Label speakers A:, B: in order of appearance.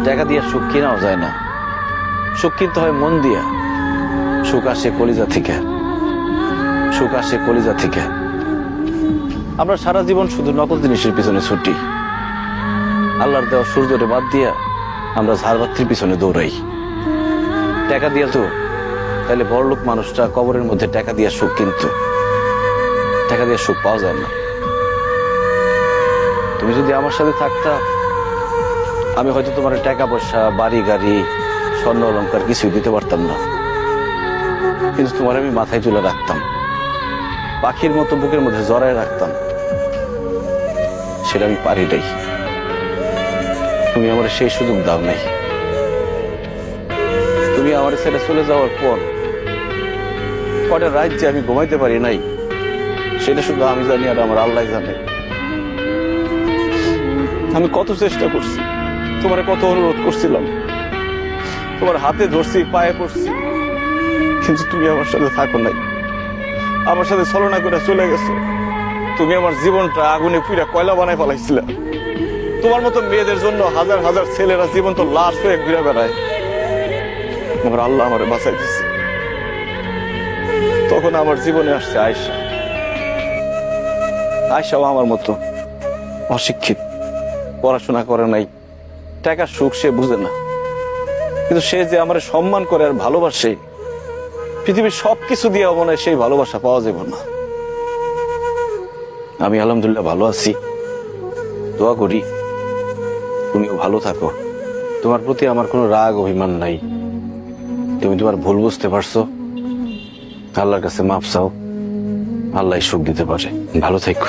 A: টাকা দিয়ে সুখ কেনাও যায় না, সুখ কিনতে হয় মন দিয়া। সুখ আসে কলিজা থেকে, সুখ আসে কলিজা থেকে। আমরা সারা জীবন শুধু নকল জিনিসের পিছনে ছুটি, আল্লাহর দেওয়া সূর্যরে বাদ দিয়া আমরা ঝাড়বাতির পিছনে দৌড়াই। টাকা দিয়া তো তাহলে বড়লোক মানুষটা কবরের মধ্যে টাকা দিয়া সুখ কিনত, টাকা দিয়ে সুখ পাওয়া যায় না। তুমি যদি আমার সাথে থাকতা, আমি হয়তো তোমার টাকা পয়সা, বাড়ি গাড়ি, স্বর্ণ অলংকার কিছুই দিতে পারতাম না, কিন্তু তোমার আমি মাথায় তুলে রাখতাম, পাখির মতো বুকের মধ্যে জড়ায় রাখতাম। সেটা আমি পারি নাই, তুমি আমার সেই সুযোগ দাও নাই। তুমি আমার ছেড়ে চলে যাওয়ার পর কটা রাত যে আমি ঘুমাইতে পারি নাই, সেটা শুধু আমি জানি আর আমার আল্লাহ জানে। আমি কত চেষ্টা করছি, তোমার কত অনুরোধ করছিলাম, তোমার হাতে ধরছি, পায়ে পড়ছি, কিন্তু তুমি আমার সাথে থাকো নাই, আমার সাথে ছলনা করে চলে গেছো। তুমি আমার জীবনটা আগুনে পুরা কয়লা বানায় ফেলাইছিলে। তোমার মতো মেয়েদের জন্য হাজার হাজার ছেলেরা জীবন তো লাশ হয়ে ঘুরে বেড়ায়, আমার আল্লাহ আমারে বাঁচাই দিচ্ছে। তখন আমার জীবনে আসছে আয়েশা। আয়েশাও আমার মতো অশিক্ষিত, পড়াশোনা করে নাই, টাকার সুখ সে বুঝে না, কিন্তু সে যে আমার সম্মান করে আর ভালোবাসে, পৃথিবীর সবকিছু দিয়ে মনে হয় সেই ভালোবাসা পাওয়া যাবে না। আমি আলহামদুলিল্লাহ ভালো আছি, দোয়া করি তুমিও ভালো থাকো। তোমার প্রতি আমার কোনো রাগ অভিমান নাই, তুমি তোমার ভুল বুঝতে পারছো, আল্লাহর কাছে মাফ চাও, আল্লাহ সুখ দিতে পারে। ভালো থেকো।